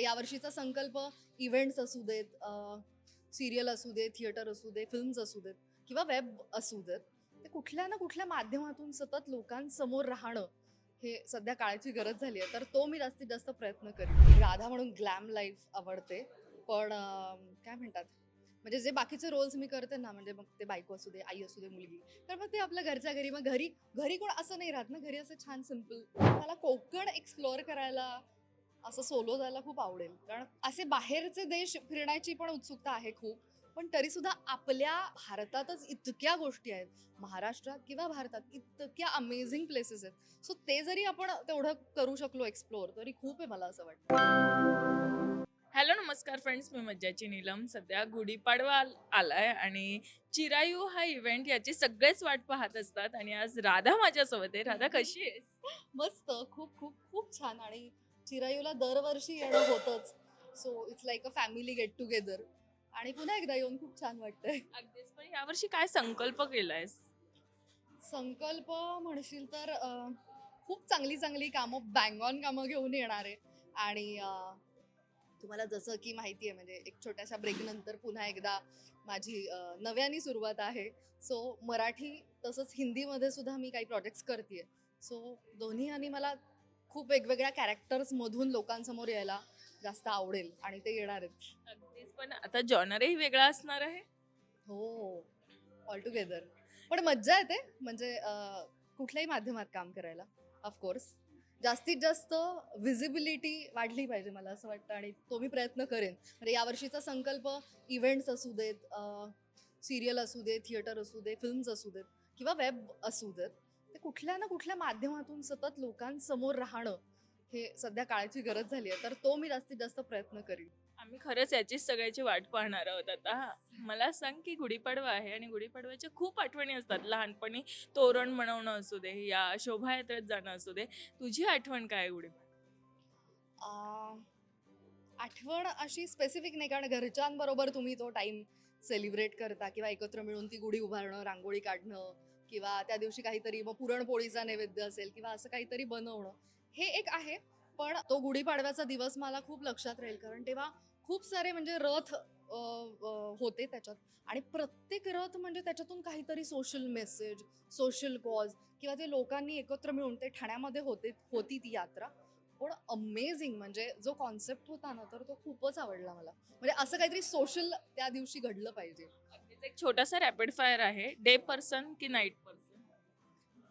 यावर्षीचा संकल्प इव्हेंट्स असू देत, सिरियल असू दे, थिएटर असू दे, फिल्म्स असू देत किंवा वेब असू देत, ते कुठल्या ना कुठल्या माध्यमातून सतत लोकांसमोर राहणं हे सध्या काळाची गरज झाली आहे. तर तो मी जास्तीत जास्त प्रयत्न करेन. राधा म्हणून ग्लॅम लाईफ आवडते, पण काय म्हणतात, म्हणजे जे बाकीचे रोल्स मी करते ना, म्हणजे मग ते बायको असू दे, आई असू दे, मुलगी, तर मग ते आपल्या घरच्या घरी, मग घरी घरी कोण असं नाही राहत ना, घरी असं छान सिम्पल. मला कोकण एक्सप्लोअर करायला, असं सोलो जायला खूप आवडेल. कारण असे बाहेरचे देश फिरण्याची पण उत्सुकता आहे खूप. पण तरी सुद्धा आपल्या भारतातच इतक्या गोष्टी आहेत. महाराष्ट्रात किंवा भारतात इतक्या अमेझिंग प्लेसेस आहेत. सो ते जरी आपण तेवढं करू शकलो एक्सप्लोअर, तरी खूप आहे मला असं वाटतं. हॅलो नमस्कार फ्रेंड्स, मी मज्जाची नीलम. सध्या गुढीपाडवा आलाय आणि चिरायू हा इव्हेंट याची सगळेच वाट पाहत असतात आणि आज राधा माझ्यासोबत आहे. राधा कशी आहेस? मस्त, खूप खूप खूप छान. आणि चिरायूला दरवर्षी येणं होतंच. So it's like a family get together. आणि पुन्हा एकदा येऊन खूप छान वाटतंय. अगदीच. पण यावर्षी काय संकल्प केलायस? संकल्प म्हणशील तर खूप चांगली चांगली कामं, बँग ऑन कामं घेऊन येणार आहे. आणि तुम्हाला जसं की माहिती आहे, म्हणजे एक छोट्याशा ब्रेक नंतर पुन्हा एकदा माझी नव्याने सुरुवात आहे. सो मराठी तसंच हिंदीमध्ये सुद्धा मी काही प्रोजेक्ट्स करते. सो दोन्ही आणि मला खूप वेगवेगळ्या कॅरेक्टर्समधून लोकांसमोर यायला जास्त आवडेल आणि ते येणार आहेत. अगदीच. पण आता जॉनरही वेगळा असणार आहे. हो, ऑल टुगेदर. पण मज्जा येते, म्हणजे कुठल्याही माध्यमात काम करायला. ऑफकोर्स जास्तीत जास्त व्हिजिबिलिटी वाढली पाहिजे मला असं वाटतं, आणि तो मी प्रयत्न करेन. म्हणजे यावर्षीचा संकल्प इव्हेंट्स असू देत, सिरियल असू दे, थिएटर असू दे, फिल्म्स असू देत किंवा वेब असू देत, ते कुठल्या ना कुठल्या माध्यमातून सतत लोकांसमोर राहणं हे सध्या काळाची गरज झाली आहे. तर तो मी जास्तीत जास्त प्रयत्न करीन. आम्ही खरंच याचीच सगळ्याची वाट पाहणार आहोत आता. मला सांग की गुढीपाडवा आहे आणि गुढीपाडव्याच्या खूप आठवणी असतात. लहानपणी तोरण बनवणं असू दे या शोभायात्रेत जाणं असू दे. तुझी आठवण काय आहे गुढीपाडव्याची? आ, आठवण अशी स्पेसिफिक नाही, कारण घरच्यांबरोबर तुम्ही तो टाइम सेलिब्रेट करता किंवा एकत्र मिळून ती गुढी उभारणं, रांगोळी काढणं, किंवा त्या दिवशी काहीतरी मग पुरणपोळीचा नैवेद्य असेल किंवा असं काहीतरी बनवणं, हे एक आहे. पण तो गुढीपाडव्याचा दिवस मला खूप लक्षात राहील, कारण तेव्हा खूप सारे म्हणजे रथ होते त्याच्यात. आणि प्रत्येक रथ म्हणजे त्याच्यातून काहीतरी सोशल मेसेज, सोशल कॉज, किंवा ते लोकांनी एकत्र मिळून ते ठाण्यामध्ये होती ती यात्रा. पण अमेझिंग, म्हणजे जो कॉन्सेप्ट होता ना, तर तो खूपच आवडला मला. म्हणजे असं काहीतरी सोशल त्या दिवशी घडलं पाहिजे. अगदीच. एक छोटासा रॅपिड फायर आहे. डे पर्सन की night person?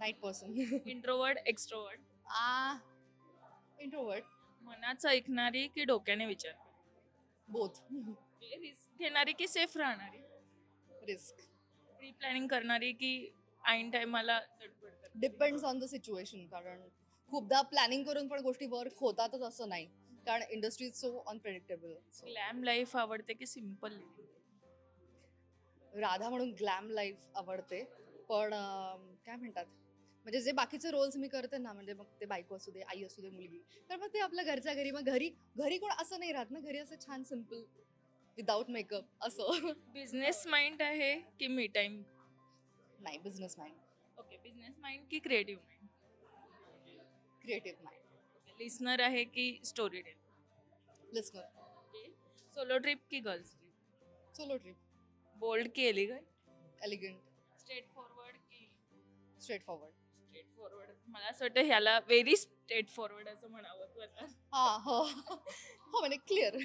Night person. Introvert, extrovert? Ah introvert. मनाचं ऐकणारी की डोक्याने विचार बोथ. रिस्क घेणारी की सेफ राहणारी? रिस्क. प्री प्लॅनिंग करणारी की ऐन टायमाला धडपड करणारी? Depends on the situation. कारण खूपदा प्लॅनिंग करून पण गोष्टी वर्क होतातच असं नाही, कारण industry is so unpredictable. So glam life आवडते की सिम्पल लिव्हिंग? राधा म्हणून ग्लॅम लाईफ आवडते, पण काय म्हणतात, म्हणजे जे बाकीचे रोल्स मी करते ना, म्हणजे मग ते बायको असू दे, आई असू दे, मुलगी, तर मग ते आपल्या घरच्या घरी, मग घरी घरी कोण असं नाही राहत ना, घरी असं छान सिम्पल, विदाऊट मेकअप असं. बिझनेस माइंड आहे की मी टाइम? नाही, business mind. Okay. Business mind की creative mind? Creative mind. Listener आहे की story tell? Listener. Okay. Solo trip की girls trip? Solo trip. Bold की एलिगंट? एलिगंट. स्ट्रेट फॉरवर्ड की? Straightforward. Straightforward. मला असं वाटतं ह्याला व्हेरी स्ट्रेट फॉरवर्ड असं म्हणावं तू आता. हा, हो. हो, म्हणजे क्लिअर,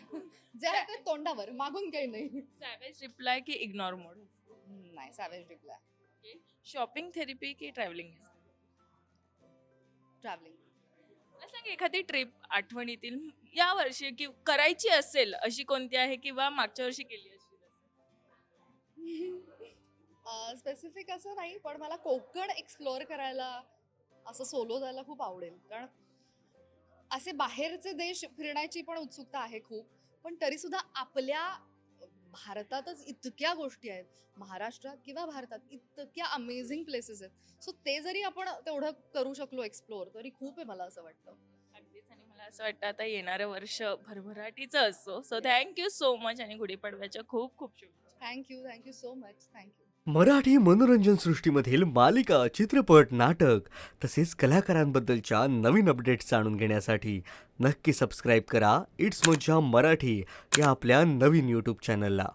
जे आहे ते तोंडावर, मागून काही नाही. सॅवेज रिप्लाय की इग्नोर मोड? नाही, सॅवेज रिप्लाय. ओके. शॉपिंग थेरपी की ट्रॅव्हलिंग? ट्रॅव्हलिंग. मला सांग एखादी ट्रिप आठवणीतील या वर्षी की करायची असेल अशी कोणती आहे किंवा मागच्या वर्षी केली असेल? स्पेसिफिक असं नाही, पण मला कोकण एक्सप्लोअर करायला, असं सोलो जायला खूप आवडेल. कारण असे बाहेरचे देश फिरण्याची पण उत्सुकता आहे खूप. पण तरी सुद्धा आपल्या भारतातच इतक्या गोष्टी आहेत. महाराष्ट्रात किंवा भारतात इतक्या अमेझिंग प्लेसेस आहेत. सो ते जरी आपण तेवढं करू शकलो एक्सप्लोअर, तरी खूप आहे मला असं वाटतं. अगदीच. आणि मला असं वाटतं आता येणारं वर्ष भरभराटीचं असो. सो थँक्यू सो मच आणि गुढीपाडव्याच्या खूप खूप शुभेच्छा. Thank you so much. Thank you. Marathi मनोरंजन सृष्टीमधील मालिका, चित्रपट, नाटक तसेच कलाकारांबद्दलच्या नवीन अपडेट्स जाणून घेण्यासाठी नक्की सबस्क्राईब करा इट्स मज्जा मराठी या आपल्या नवीन यूट्यूब चॅनलला.